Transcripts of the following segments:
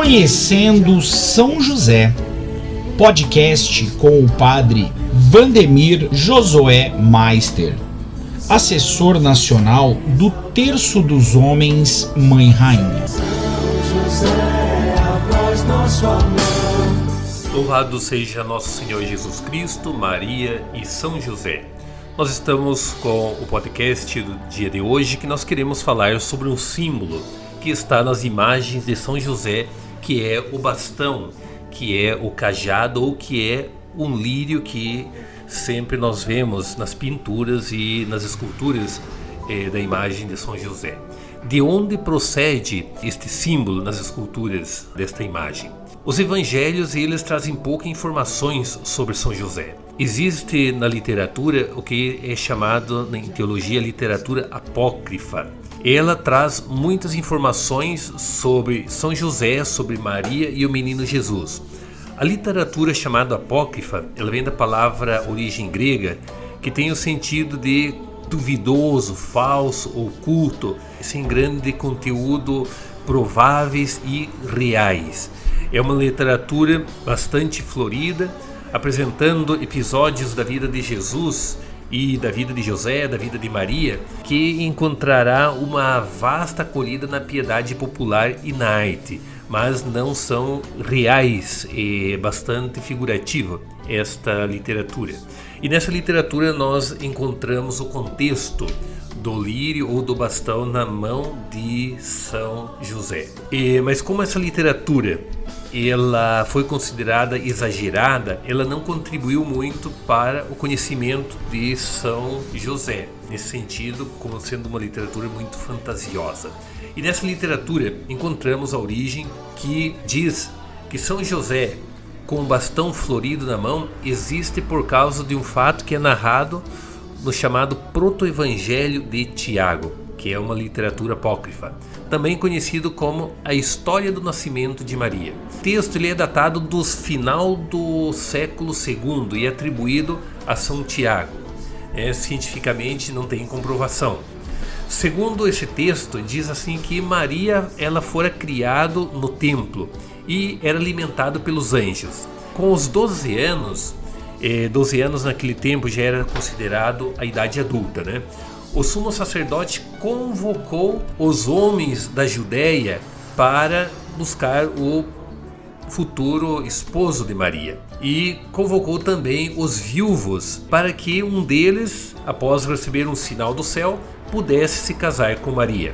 Conhecendo São José, podcast com o padre Vandemir Josué Meister, assessor nacional do Terço dos Homens Mãe Rainha. Louvado seja nosso Senhor Jesus Cristo, Maria e São José. Nós estamos com o podcast do dia de hoje que nós queremos falar sobre um símbolo que está nas imagens de São José, que é o bastão, que é o cajado ou que é um lírio que sempre nós vemos nas pinturas e nas esculturas da imagem de São José. De onde procede este símbolo nas esculturas desta imagem? Os evangelhos eles trazem poucas informações sobre São José. Existe na literatura o que é chamado em teologia literatura apócrifa. Ela traz muitas informações sobre São José, sobre Maria e o menino Jesus. A literatura chamada apócrifa, ela vem da palavra origem grega, que tem o sentido de duvidoso, falso, oculto, sem grande conteúdo, prováveis e reais. É uma literatura bastante florida, apresentando episódios da vida de Jesus e da vida de José, da vida de Maria, que encontrará uma vasta acolhida na piedade popular e na arte, mas não são reais e bastante figurativa esta literatura. E nessa literatura nós encontramos o contexto do lírio ou do bastão na mão de São José. Mas como essa literatura ela foi considerada exagerada, ela não contribuiu muito para o conhecimento de São José, nesse sentido, como sendo uma literatura muito fantasiosa. E nessa literatura encontramos a origem que diz que São José, com o bastão florido na mão, existe por causa de um fato que é narrado no chamado Proto-Evangelho de Tiago, que é uma literatura apócrifa, também conhecido como a História do Nascimento de Maria. O texto ele é datado do final do século II e é atribuído a São Tiago. Cientificamente não tem comprovação. Segundo esse texto, diz assim que Maria ela fora criada no templo e era alimentada pelos anjos. Com os 12 anos, 12 anos naquele tempo já era considerado a idade adulta, né? O sumo sacerdote convocou os homens da Judéia para buscar o futuro esposo de Maria. E convocou também os viúvos para que um deles, após receber um sinal do céu, pudesse se casar com Maria.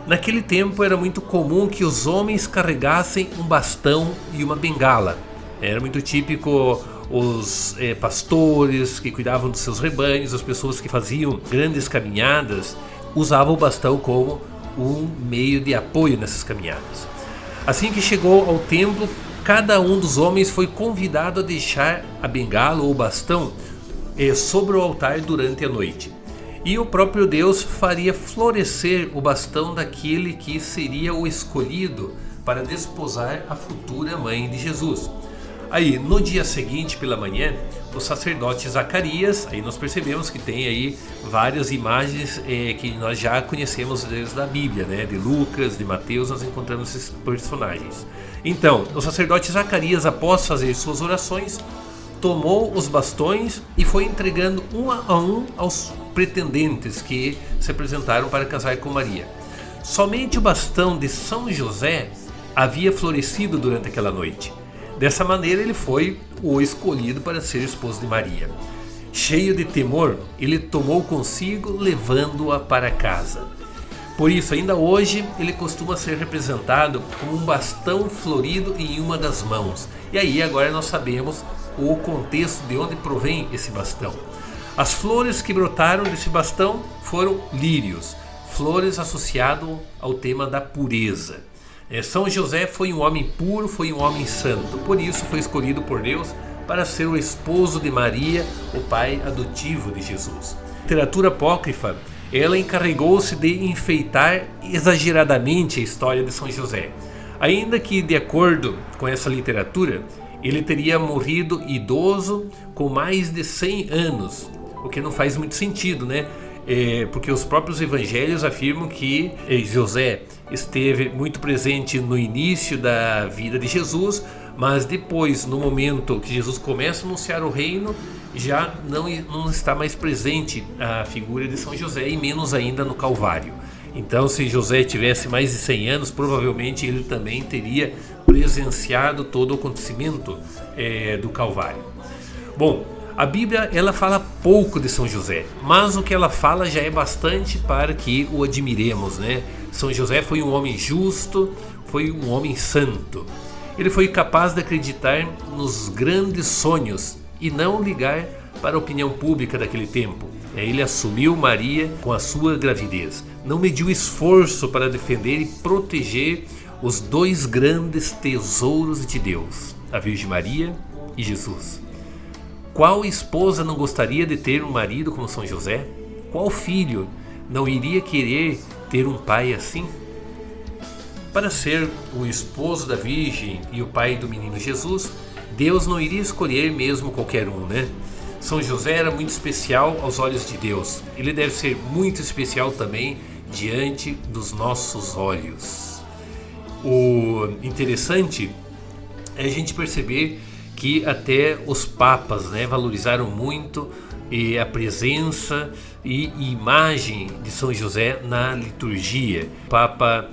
Naquele tempo era muito comum que os homens carregassem um bastão e uma bengala. Era muito típico os pastores que cuidavam dos seus rebanhos, as pessoas que faziam grandes caminhadas, usavam o bastão como um meio de apoio nessas caminhadas. Assim que chegou ao templo, cada um dos homens foi convidado a deixar a bengala ou o bastão sobre o altar durante a noite. E o próprio Deus faria florescer o bastão daquele que seria o escolhido para desposar a futura mãe de Jesus. Aí, no dia seguinte, pela manhã, o sacerdote Zacarias, aí nós percebemos que tem aí várias imagens que nós já conhecemos desde a Bíblia, né? De Lucas, de Mateus, nós encontramos esses personagens. Então, o sacerdote Zacarias, após fazer suas orações, tomou os bastões e foi entregando um a um aos pretendentes que se apresentaram para casar com Maria. Somente o bastão de São José havia florescido durante aquela noite. Dessa maneira ele foi o escolhido para ser esposo de Maria. Cheio de temor, ele tomou consigo, levando-a para casa. Por isso, ainda hoje, ele costuma ser representado como um bastão florido em uma das mãos. E aí agora nós sabemos o contexto de onde provém esse bastão. As flores que brotaram desse bastão foram lírios, flores associadas ao tema da pureza. São José foi um homem puro, foi um homem santo, por isso foi escolhido por Deus para ser o esposo de Maria, o pai adotivo de Jesus. A literatura apócrifa, ela encarregou-se de enfeitar exageradamente a história de São José. Ainda que, de acordo com essa literatura, ele teria morrido idoso com mais de 100 anos, o que não faz muito sentido, né? porque os próprios evangelhos afirmam que José esteve muito presente no início da vida de Jesus, mas depois, no momento que Jesus começa a anunciar o reino, já não está mais presente a figura de São José, e menos ainda no Calvário. Então, se José tivesse mais de 100 anos, provavelmente ele também teria presenciado todo o acontecimento do Calvário. Bom, a Bíblia ela fala pouco de São José, mas o que ela fala já é bastante para que o admiremos, né? São José foi um homem justo, foi um homem santo. Ele foi capaz de acreditar nos grandes sonhos e não ligar para a opinião pública daquele tempo. Ele assumiu Maria com a sua gravidez. Não mediu esforço para defender e proteger os dois grandes tesouros de Deus, a Virgem Maria e Jesus. Qual esposa não gostaria de ter um marido como São José? Qual filho não iria querer ter um pai assim? Para ser o esposo da Virgem e o pai do menino Jesus, Deus não iria escolher mesmo qualquer um, né? São José era muito especial aos olhos de Deus. Ele deve ser muito especial também diante dos nossos olhos. O interessante é a gente perceber que até os papas, né, valorizaram muito a presença e imagem de São José na liturgia. O Papa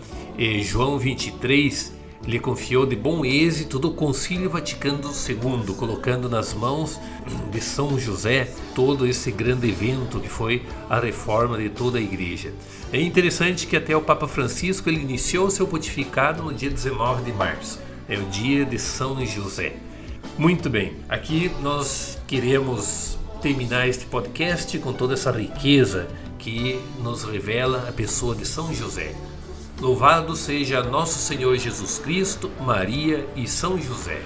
João XXIII lhe confiou de bom êxito do Concílio Vaticano II, colocando nas mãos de São José todo esse grande evento que foi a reforma de toda a Igreja. É interessante que até o Papa Francisco ele iniciou seu pontificado no dia 19 de março, é o dia de São José. Muito bem, aqui nós queremos terminar este podcast com toda essa riqueza que nos revela a pessoa de São José. Louvado seja nosso Senhor Jesus Cristo, Maria e São José.